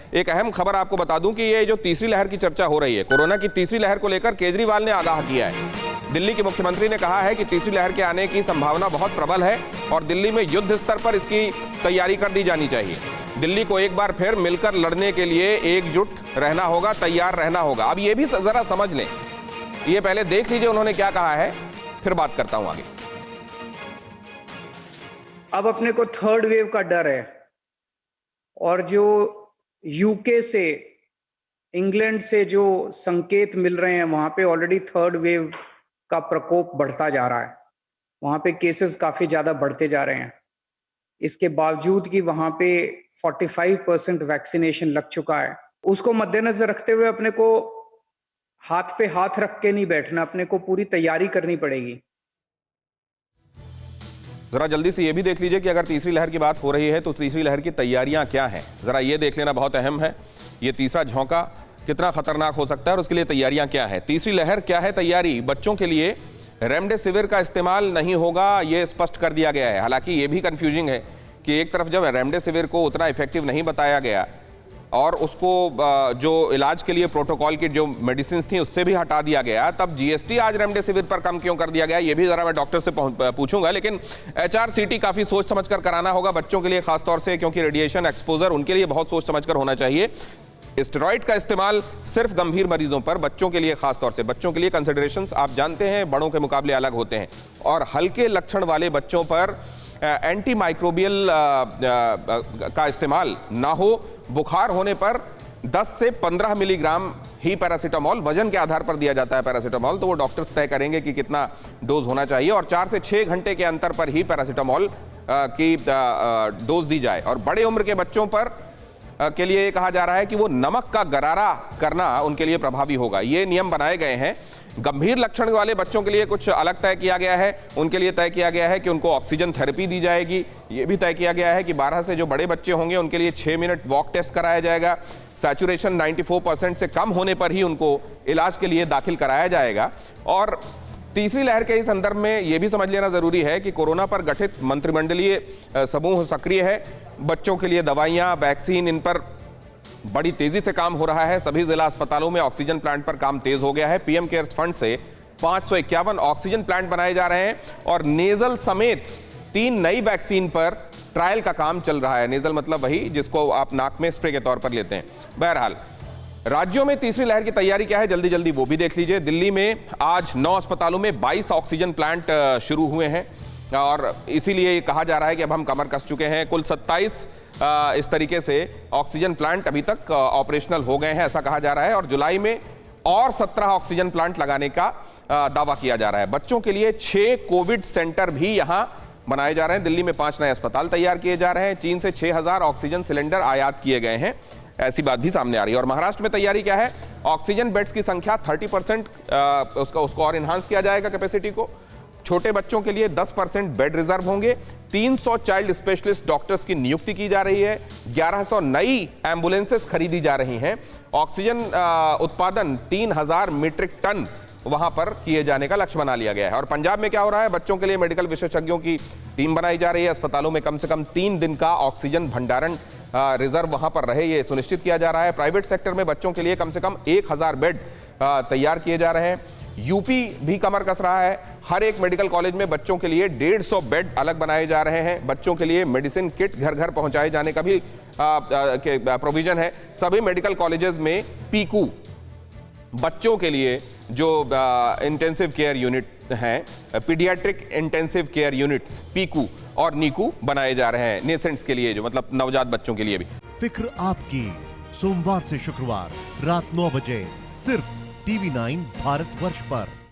एक अहम खबर आपको बता दूं कि ये जो तीसरी लहर की चर्चा हो रही है, कोरोना की तीसरी लहर को लेकर केजरीवाल ने आगाह किया है। दिल्ली के मुख्यमंत्री ने कहा है कि तीसरी लहर के आने की संभावना बहुत प्रबल है और दिल्ली में युद्ध स्तर पर इसकी तैयारी कर दी जानी चाहिए। दिल्ली को एक बार फिर मिलकर लड़ने के लिए एकजुट रहना होगा, तैयार रहना होगा। अब ये भी जरा समझ लें, ये पहले देख लीजिए उन्होंने क्या कहा है, फिर बात करता हूं आगे। अब अपने को थर्ड वेव का डर है और जो यूके से, इंग्लैंड से जो संकेत मिल रहे हैं, वहां पे ऑलरेडी थर्ड वेव का प्रकोप बढ़ता जा रहा है। वहां पे केसेस काफी ज्यादा बढ़ते जा रहे हैं। इसके बावजूद कि वहां पे 45% वैक्सीनेशन लग चुका है, उसको मद्देनजर रखते हुए अपने को हाथ पे हाथ रख के नहीं बैठना, अपने को पूरी तैयारी करनी पड़ेगी। जरा जल्दी से ये भी देख लीजिए कि अगर तीसरी लहर की बात हो रही है तो तीसरी लहर की तैयारियां क्या हैं, जरा ये देख लेना बहुत अहम है। ये तीसरा झोंका कितना खतरनाक हो सकता है और उसके लिए तैयारियां क्या है। तीसरी लहर क्या है तैयारी? बच्चों के लिए रेमडेसिविर का इस्तेमाल नहीं होगा, ये स्पष्ट कर दिया गया है। हालांकि ये भी कंफ्यूजिंग है कि एक तरफ जब रेमडेसिविर को उतना इफेक्टिव नहीं बताया गया और उसको जो इलाज के लिए प्रोटोकॉल की जो मेडिसिन थी उससे भी हटा दिया गया, तब जीएसटी आज रेमडेसिविर पर कम क्यों कर दिया गया, ये भी जरा मैं डॉक्टर से पूछूंगा। लेकिन एचआरसीटी काफी सोच समझकर कराना होगा बच्चों के लिए, खासतौर से क्योंकि रेडिएशन एक्सपोजर उनके लिए बहुत सोच समझकर होना चाहिए। स्टेरॉइड का इस्तेमाल सिर्फ गंभीर मरीजों पर, बच्चों के लिए, खासतौर से बच्चों के लिए कंसिडरेशंस आप जानते हैं बड़ों के मुकाबले अलग होते हैं। और हल्के लक्षण वाले बच्चों पर एंटी माइक्रोबियल का इस्तेमाल ना हो। बुखार होने पर 10 से 15 मिलीग्राम ही पैरासीटामोल वजन के आधार पर दिया जाता है पैरासीटामोल, तो वो डॉक्टर्स तय करेंगे कि कितना डोज होना चाहिए और 4 से 6 घंटे के अंतर पर ही पैरासीटामोल की डोज दी जाए। और बड़े उम्र के बच्चों पर के लिए ये कहा जा रहा है कि वो नमक का गरारा करना उनके लिए प्रभावी होगा। ये नियम बनाए गए हैं। गंभीर लक्षण वाले बच्चों के लिए कुछ अलग तय किया गया है। उनके लिए तय किया गया है कि उनको ऑक्सीजन थेरेपी दी जाएगी। ये भी तय किया गया है कि 12 से जो बड़े बच्चे होंगे उनके लिए 6 मिनट वॉक टेस्ट कराया जाएगा। सैचुरेशन 94% से कम होने पर ही उनको इलाज के लिए दाखिल कराया जाएगा। और तीसरी लहर के ही संदर्भ में यह भी समझ लेना जरूरी है कि कोरोना पर गठित मंत्रिमंडलीय समूह सक्रिय है। बच्चों के लिए दवाइयां, वैक्सीन, इन पर बड़ी तेजी से काम हो रहा है। सभी जिला अस्पतालों में ऑक्सीजन प्लांट पर काम तेज हो गया है। पीएम केयर्स फंड से 551 ऑक्सीजन प्लांट बनाए जा रहे हैं और नेजल समेत 3 नई वैक्सीन पर ट्रायल का काम चल रहा है। नेजल मतलब वही जिसको आप नाक में स्प्रे के तौर पर लेते हैं। बहरहाल, राज्यों में तीसरी लहर की तैयारी क्या है, जल्दी जल्दी वो भी देख लीजिए। दिल्ली में आज 9 अस्पतालों में 22 ऑक्सीजन प्लांट शुरू हुए हैं और इसीलिए कहा जा रहा है कि अब हम कमर कस चुके हैं। कुल 27 इस तरीके से ऑक्सीजन प्लांट अभी तक ऑपरेशनल हो गए हैं, ऐसा कहा जा रहा है। और जुलाई में और 17 ऑक्सीजन प्लांट लगाने का दावा किया जा रहा है। बच्चों के लिए 6 कोविड सेंटर भी यहां बनाए जा रहे हैं। दिल्ली में 5 नए अस्पताल तैयार किए जा रहे हैं। चीन से 6000 ऑक्सीजन सिलेंडर आयात किए गए हैं, ऐसी बात भी सामने आ रही है। और महाराष्ट्र में तैयारी क्या है? ऑक्सीजन बेड्स की संख्या 30% उसको और इन्हांस किया जाएगा कैपेसिटी को। छोटे बच्चों के लिए 10% बेड रिजर्व होंगे। 300 चाइल्ड स्पेशलिस्ट डॉक्टर्स की नियुक्ति की जा रही है। 1100 नई एम्बुलेंसेस खरीदी जा रही हैं। ऑक्सीजन उत्पादन 3000 मीट्रिक टन वहां पर किए जाने का लक्ष्य बना लिया गया है। और पंजाब में क्या हो रहा है? बच्चों के लिए मेडिकल विशेषज्ञों की टीम बनाई जा रही है। अस्पतालों में कम से कम 3 दिन का ऑक्सीजन भंडारण रिजर्व वहां पर रहे, ये सुनिश्चित किया जा रहा है। प्राइवेट सेक्टर में बच्चों के लिए कम से कम 1000 बेड तैयार किए जा रहे हैं। यूपी भी कमर कस रहा है। हर एक मेडिकल कॉलेज में बच्चों के लिए 150 बेड अलग बनाए जा रहे हैं। बच्चों के लिए मेडिसिन किट घर घर पहुंचाए जाने का भी प्रोविजन है। सभी मेडिकल कॉलेजेस में पीकू, बच्चों के लिए जो इंटेंसिव केयर यूनिट हैं, paediatric intensive care units, Piku और नीकू बनाए जा रहे हैं नेसेंट्स के लिए, जो मतलब नवजात बच्चों के लिए भी। फिक्र आपकी, सोमवार से शुक्रवार रात 9 बजे सिर्फ TV9 भारतवर्ष पर।